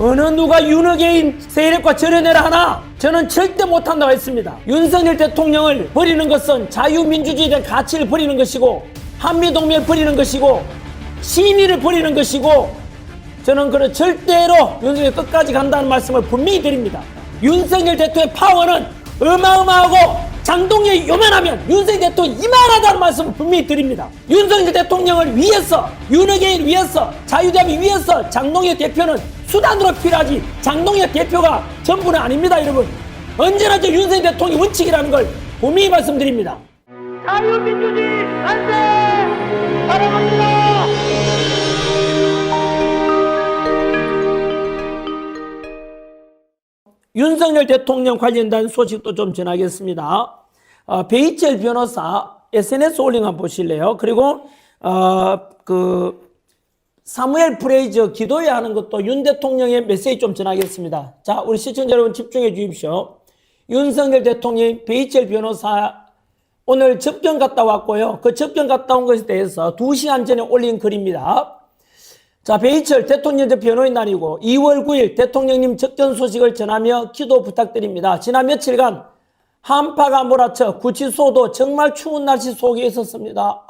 어느 누가 윤핵인 세력과 절연해라 하나? 저는 절대 못한다고 했습니다. 윤석열 대통령을 버리는 것은 자유민주주의에 대한 가치를 버리는 것이고 한미동맹을 버리는 것이고 신의를 버리는 것이고 저는 그런 절대로 윤석열 끝까지 간다는 말씀을 분명히 드립니다. 윤석열 대통령의 파워는 어마어마하고 장동혁이 요만하면 윤석열 대통령이 이만하다는 말씀을 분명히 드립니다. 윤석열 대통령을 위해서, 윤핵인을 위해서, 자유대합을 위해서 장동혁 대표는 수단으로 필요하지 장동혁 대표가 전부는 아닙니다. 여러분, 언제나 저 윤석열 대통령의 원칙이라는 걸 분명히 말씀드립니다. 자유민주주의 만세! 사랑합니다. 윤석열 대통령 관련된 소식도 좀 전하겠습니다. 베이첼 변호사 SNS 올린 거 한번 보실래요? 그리고 사무엘 프레이저 기도해야 하는 것도 윤 대통령의 메시지 좀 전하겠습니다. 자, 우리 시청자 여러분 집중해 주십시오. 윤석열 대통령이 베이첼 변호사 오늘 접견 갔다 왔고요. 그 접견 갔다 온 것에 대해서 2시간 전에 올린 글입니다. 자, 베이첼 대통령제 변호인 날이고 2월 9일 대통령님 접견 소식을 전하며 기도 부탁드립니다. 지난 며칠간 한파가 몰아쳐 구치소도 정말 추운 날씨 속에 있었습니다.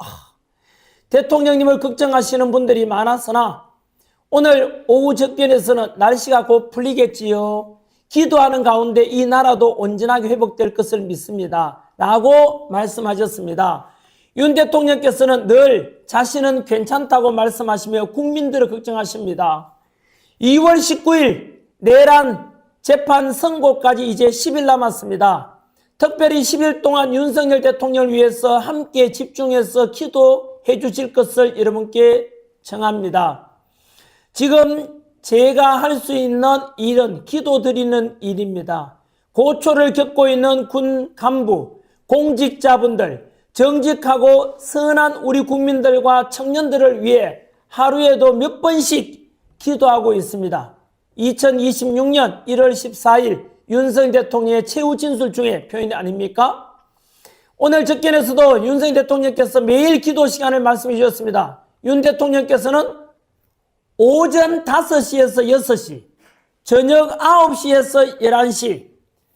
대통령님을 걱정하시는 분들이 많았으나 오늘 오후 접견에서는 날씨가 곧 풀리겠지요. 기도하는 가운데 이 나라도 온전하게 회복될 것을 믿습니다. 라고 말씀하셨습니다. 윤 대통령께서는 늘 자신은 괜찮다고 말씀하시며 국민들을 걱정하십니다. 2월 19일 내란 재판 선고까지 이제 10일 남았습니다. 특별히 10일 동안 윤석열 대통령을 위해서 함께 집중해서 기도해 주실 것을 여러분께 청합니다. 지금 제가 할 수 있는 일은 기도드리는 일입니다. 고초를 겪고 있는 군 간부, 공직자분들, 정직하고 선한 우리 국민들과 청년들을 위해 하루에도 몇 번씩 기도하고 있습니다. 2026년 1월 14일 윤석열 대통령의 최후 진술 중에 표현이 아닙니까? 오늘 접견에서도 윤석열 대통령께서 매일 기도 시간을 말씀해 주셨습니다. 윤 대통령께서는 오전 5시에서 6시, 저녁 9시에서 11시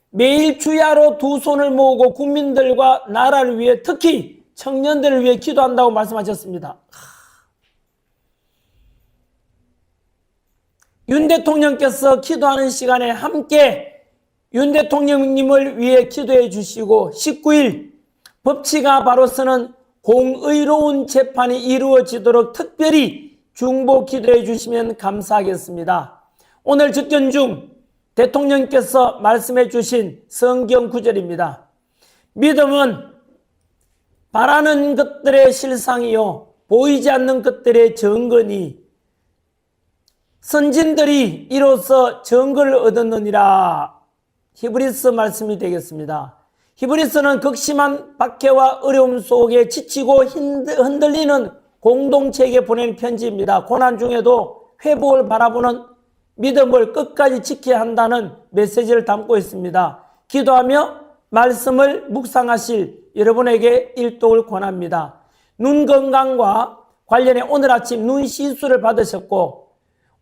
매일 주야로 두 손을 모으고 국민들과 나라를 위해 특히 청년들을 위해 기도한다고 말씀하셨습니다. 윤 대통령께서 기도하는 시간에 함께 윤 대통령님을 위해 기도해 주시고 19일 법치가 바로 서는 공의로운 재판이 이루어지도록 특별히 중보 기도해 주시면 감사하겠습니다. 오늘 접견 중 대통령께서 말씀해 주신 성경 구절입니다. 믿음은 바라는 것들의 실상이요 보이지 않는 것들의 증거니 선진들이 이로써 증거를 얻었느니라. 히브리서 말씀이 되겠습니다. 히브리서는 극심한 박해와 어려움 속에 지치고 흔들리는 공동체에게 보낸 편지입니다. 고난 중에도 회복을 바라보는 믿음을 끝까지 지켜야 한다는 메시지를 담고 있습니다. 기도하며 말씀을 묵상하실 여러분에게 일독을 권합니다. 눈 건강과 관련해 오늘 아침 눈 시술을 받으셨고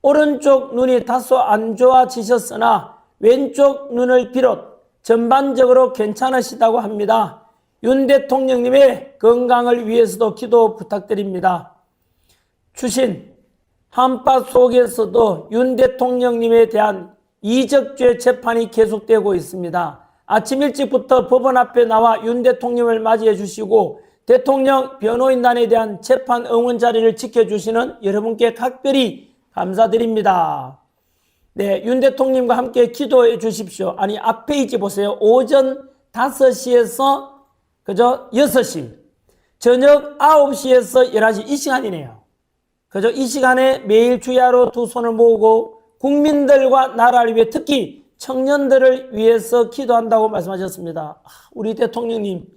오른쪽 눈이 다소 안 좋아지셨으나 왼쪽 눈을 비롯 전반적으로 괜찮으시다고 합니다. 윤 대통령님의 건강을 위해서도 기도 부탁드립니다. 추신 한파 속에서도 윤 대통령님에 대한 이적죄 재판이 계속되고 있습니다. 아침 일찍부터 법원 앞에 나와 윤 대통령을 맞이해 주시고 대통령 변호인단에 대한 재판 응원 자리를 지켜주시는 여러분께 각별히 감사드립니다. 네, 윤 대통령과 함께 기도해 주십시오. 아니, 앞에 있지 보세요. 오전 5시에서 그저 6시, 저녁 9시에서 11시 이 시간이네요. 그저 이 시간에 매일 주야로 두 손을 모으고 국민들과 나라를 위해 특히 청년들을 위해서 기도한다고 말씀하셨습니다. 우리 대통령님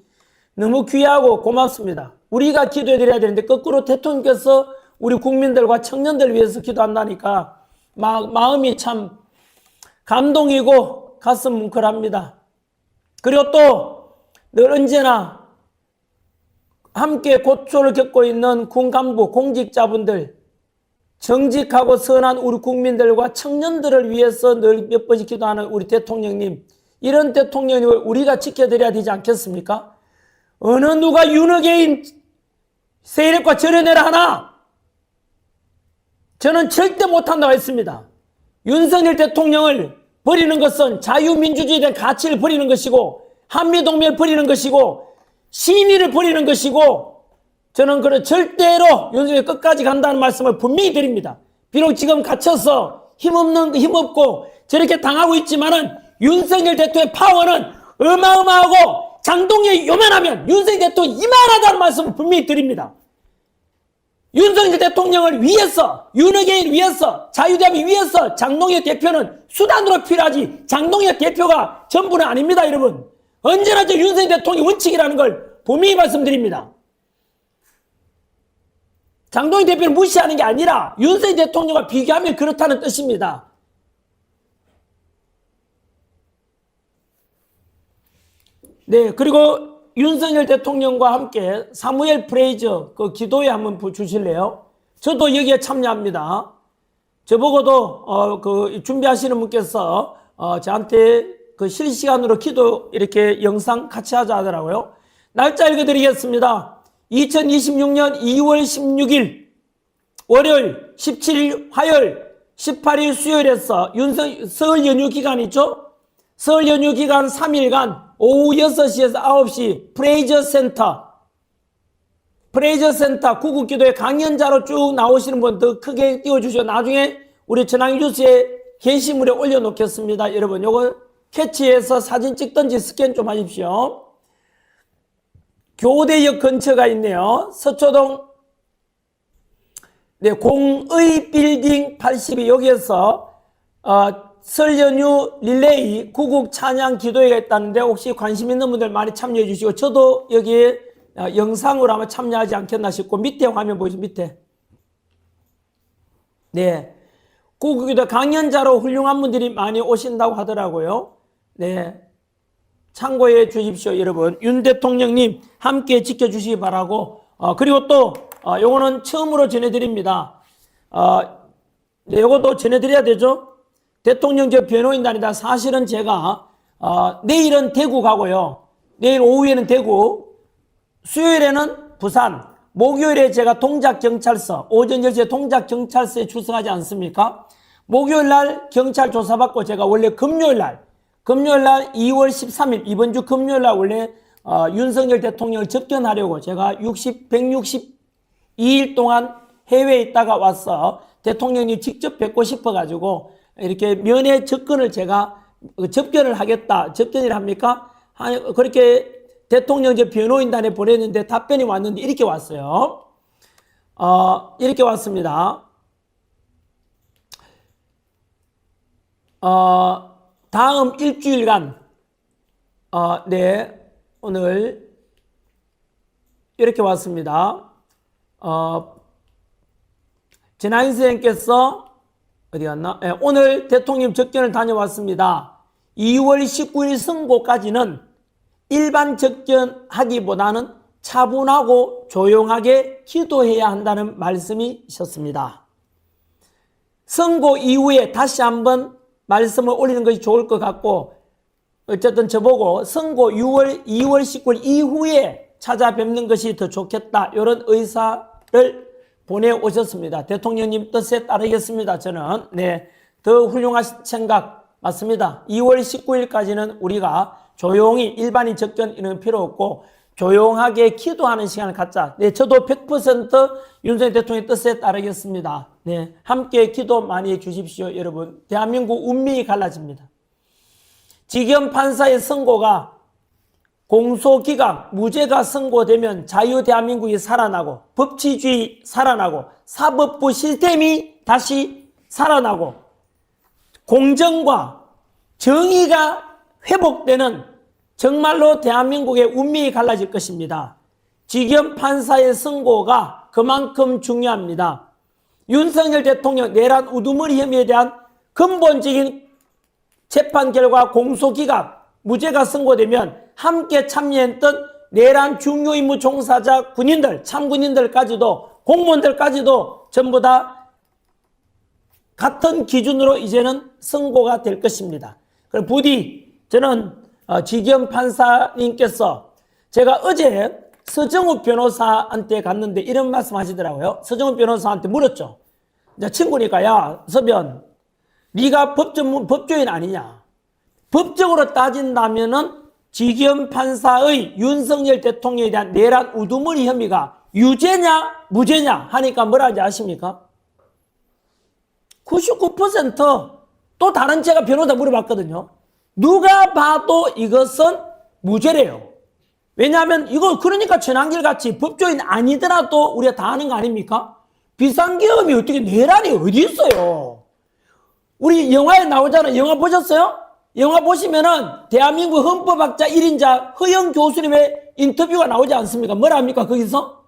너무 귀하고 고맙습니다. 우리가 기도해 드려야 되는데 거꾸로 대통령께서 우리 국민들과 청년들을 위해서 기도한다니까 마음이 참 감동이고 가슴 뭉클합니다. 그리고 또 늘 언제나 함께 고초를 겪고 있는 군 간부 공직자분들 정직하고 선한 우리 국민들과 청년들을 위해서 늘 몇 번씩 기도하는 우리 대통령님, 이런 대통령님을 우리가 지켜드려야 되지 않겠습니까? 어느 누가 윤핵인 세력과 절연해라 하나? 저는 절대 못한다고 했습니다. 윤석열 대통령을 버리는 것은 자유민주주의에 대한 가치를 버리는 것이고, 한미동맹을 버리는 것이고, 신의를 버리는 것이고, 저는 그런 절대로 윤석열 끝까지 간다는 말씀을 분명히 드립니다. 비록 지금 갇혀서 힘없고 저렇게 당하고 있지만은 윤석열 대통령의 파워는 어마어마하고 장동혁이 요만하면 윤석열 대통령이 이만하다는 말씀을 분명히 드립니다. 윤석열 대통령을 위해서, 윤핵관을 위해서, 자유대한민국 위해서 장동혁 대표는 수단으로 필요하지 장동혁 대표가 전부는 아닙니다, 여러분. 언제나 저 윤석열 대통령의 원칙이라는 걸 분명히 말씀드립니다. 장동혁 대표를 무시하는 게 아니라 윤석열 대통령과 비교하면 그렇다는 뜻입니다. 네, 그리고 윤석열 대통령과 함께 사무엘 프레이저 그 기도회 한번 주실래요? 저도 여기에 참여합니다. 저보고도 그 준비하시는 분께서 저한테 그 실시간으로 기도 이렇게 영상 같이 하자 하더라고요. 날짜 읽어드리겠습니다. 2026년 2월 16일 월요일, 17일 화요일, 18일 수요일에서 설 연휴 기간 있죠? 설 연휴 기간 3일간 오후 6시에서 9시 프레이저 센터 구국기도회 강연자로 쭉 나오시는 분 더 크게 띄워주시고 나중에 우리 전황 뉴스에 게시물에 올려놓겠습니다. 여러분 요거 캐치해서 사진 찍든지 스캔 좀 하십시오. 교대역 근처가 있네요. 서초동 네, 공의 빌딩 82 여기에서 설 연휴 릴레이 구국 찬양 기도회가 있다는데 혹시 관심 있는 분들 많이 참여해 주시고 저도 여기에 영상으로 아마 참여하지 않겠나 싶고 밑에 화면 보이시죠? 밑에 네, 구국기도 강연자로 훌륭한 분들이 많이 오신다고 하더라고요. 네, 참고해 주십시오. 여러분 윤 대통령님 함께 지켜주시기 바라고 그리고 또 요거는 처음으로 전해드립니다. 네, 요것도 전해드려야 되죠. 대통령 저 변호인단이다. 사실은 제가 내일은 대구 가고요. 내일 오후에는 대구, 수요일에는 부산, 목요일에 제가 동작경찰서 오전 10시에 동작경찰서에 출석하지 않습니까? 목요일날 경찰 조사받고 제가 원래 금요일날 2월 13일 이번 주 금요일날 원래 윤석열 대통령을 접견하려고 제가 162일 동안 해외에 있다가 와서 대통령님 직접 뵙고 싶어가지고 이렇게 면회 접견을 제가 접견을 하겠다. 접견을 합니까? 그렇게 대통령 변호인단에 보냈는데 답변이 왔는데 이렇게 왔어요. 이렇게 왔습니다. 다음 일주일간 네, 오늘 이렇게 왔습니다. 전하인 선생님께서 어디 갔나? 네, 오늘 대통령 접견을 다녀왔습니다. 2월 19일 선고까지는 일반 접견하기보다는 차분하고 조용하게 기도해야 한다는 말씀이셨습니다. 선고 이후에 다시 한번 말씀을 올리는 것이 좋을 것 같고 어쨌든 저보고 선고 2월 19일 이후에 찾아뵙는 것이 더 좋겠다 이런 의사를 보내오셨습니다. 대통령님 뜻에 따르겠습니다. 저는 네, 더 훌륭하신 생각 맞습니다. 2월 19일까지는 우리가 조용히 일반인 접견 이런 필요 없고 조용하게 기도하는 시간을 갖자. 네, 저도 100% 윤석열 대통령의 뜻에 따르겠습니다. 네, 함께 기도 많이 해 주십시오, 여러분. 대한민국 운명이 갈라집니다. 지경 판사의 선고가 공소기각, 무죄가 선고되면 자유대한민국이 살아나고 법치주의 살아나고 사법부 시스템이 다시 살아나고 공정과 정의가 회복되는 정말로 대한민국의 운명이 갈라질 것입니다. 지경 판사의 선고가 그만큼 중요합니다. 윤석열 대통령 내란 우두머리 혐의에 대한 근본적인 재판 결과 공소기각, 무죄가 선고되면 함께 참여했던 내란 중요 임무 종사자 군인들, 참군인들까지도 공무원들까지도 전부 다 같은 기준으로 이제는 선고가 될 것입니다. 그럼 부디 저는 지기현 판사님께서 제가 어제 서정욱 변호사한테 갔는데 이런 말씀 하시더라고요. 서정욱 변호사한테 물었죠. 이제 친구니까 야 서변 네가 법조인 아니냐. 법적으로 따진다면은 지기현 판사의 윤석열 대통령에 대한 내란 우두머리 혐의가 유죄냐 무죄냐 하니까 뭐라 하지 아십니까? 99%또 다른 제가 변호사 물어봤거든요. 누가 봐도 이것은 무죄래요. 왜냐하면 이거 그러니까 전환길 같이 법조인 아니더라도 우리가 다 아는 거 아닙니까? 비상계엄이 어떻게 내란이 어디 있어요? 우리 영화에 나오잖아요. 영화 보셨어요? 영화 보시면은 대한민국 헌법학자 1인자 허영 교수님의 인터뷰가 나오지 않습니까? 뭐라 합니까? 거기서?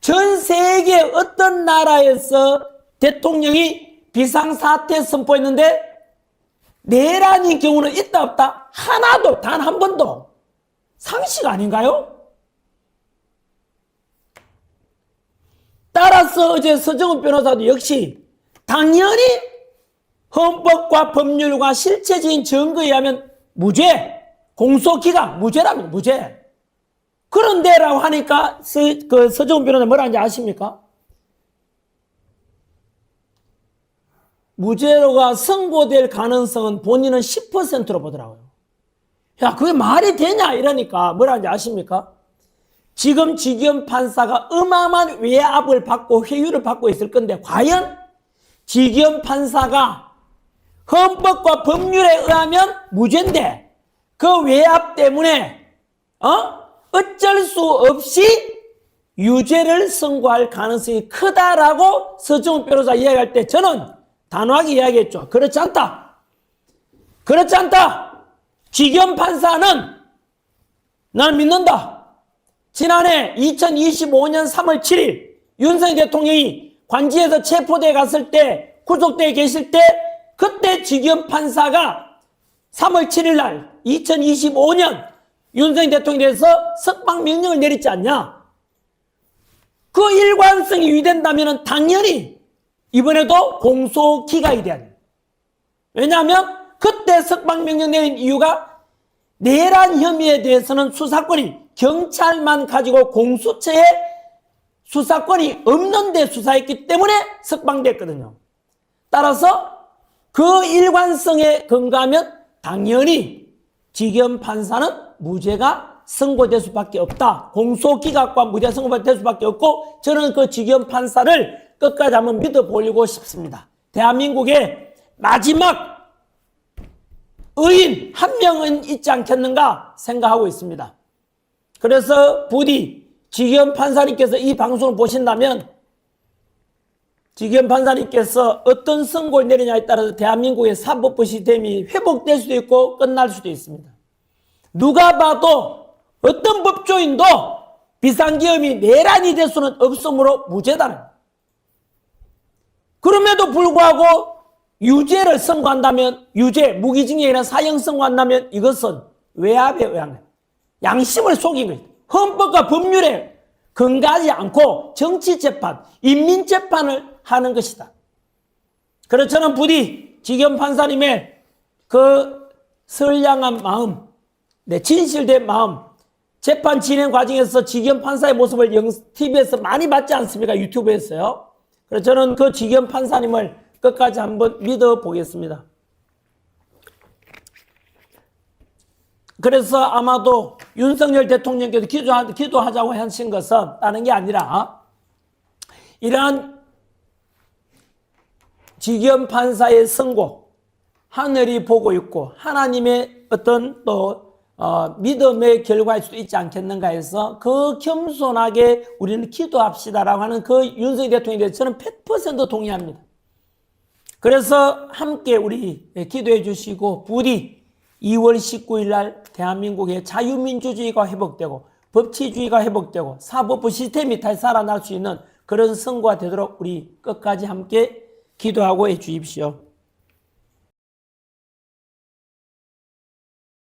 전 세계 어떤 나라에서 대통령이 비상사태 선포했는데 내란인 경우는 있다 없다? 하나도 단 한 번도. 상식 아닌가요? 따라서 어제 서정훈 변호사도 역시 당연히 헌법과 법률과 실체적인 증거에 의하면 무죄, 공소기각 무죄랍니다. 무죄. 그런데라고 하니까 서정훈 변호사 뭐라 하는지 아십니까? 무죄로가 선고될 가능성은 본인은 10%로 보더라고요. 야, 그게 말이 되냐? 이러니까 뭐라 하는지 아십니까? 지금 지기현 판사가 어마어마한 외압을 받고 회유를 받고 있을 건데 과연 지기현 판사가 헌법과 법률에 의하면 무죄인데 그 외압 때문에 어쩔 수 없이 유죄를 선고할 가능성이 크다라고 서정훈 변호사 이야기할 때 저는 단호하게 이야기했죠. 그렇지 않다. 그렇지 않다. 지기현 판사는 나는 믿는다. 지난해 2025년 3월 7일 윤석열 대통령이 관지에서 체포대에 갔을 때 구속대에 계실 때 그때 지기현 판사가 3월 7일 날 2025년 윤석열 대통령에 대해서 석방 명령을 내리지 않냐. 그 일관성이 유지된다면 당연히 이번에도 공소기각이 된. 왜냐하면 그때 석방명령 내린 이유가 내란 혐의에 대해서는 수사권이 경찰만 가지고 공수처에 수사권이 없는데 수사했기 때문에 석방됐거든요. 따라서 그 일관성에 근거하면 당연히 지기현 판사는 무죄가 선고될 수밖에 없다. 공소기각과 무죄 선고가 될 수밖에 없고 저는 그 지기현 판사를 끝까지 한번 믿어보려고 싶습니다. 대한민국의 마지막 의인 한 명은 있지 않겠는가 생각하고 있습니다. 그래서 부디 지기현 판사님께서 이 방송을 보신다면 지기현 판사님께서 어떤 선고를 내리냐에 따라서 대한민국의 사법부 시스템이 회복될 수도 있고 끝날 수도 있습니다. 누가 봐도 어떤 법조인도 비상계엄이 내란이 될 수는 없으므로 무죄다는. 그럼에도 불구하고 유죄를 선고한다면 유죄, 무기징역이나 사형 선고한다면 이것은 외압에 의한 양심을 속인 거예요. 헌법과 법률에 근거하지 않고 정치재판, 인민재판을 하는 것이다. 그래서 저는 부디 지기현 판사님의 그 선량한 마음, 진실된 마음, 재판 진행 과정에서 지기현 판사의 모습을 TV에서 많이 봤지 않습니까? 유튜브에서요. 그래서 저는 그 지기현 판사님을 끝까지 한번 믿어보겠습니다. 그래서 아마도 윤석열 대통령께서 기도하자고 하신 것은 다른 게 아니라 이러한 지기현 판사의 선고, 하늘이 보고 있고 하나님의 어떤 또 믿음의 결과일 수도 있지 않겠는가 해서 그 겸손하게 우리는 기도합시다라고 하는 그 윤석열 대통령에 대해서 저는 100% 동의합니다. 그래서 함께 우리 기도해 주시고 부디 2월 19일 날 대한민국의 자유민주주의가 회복되고 법치주의가 회복되고 사법부 시스템이 다시 살아날 수 있는 그런 선거가 되도록 우리 끝까지 함께 기도하고 해 주십시오.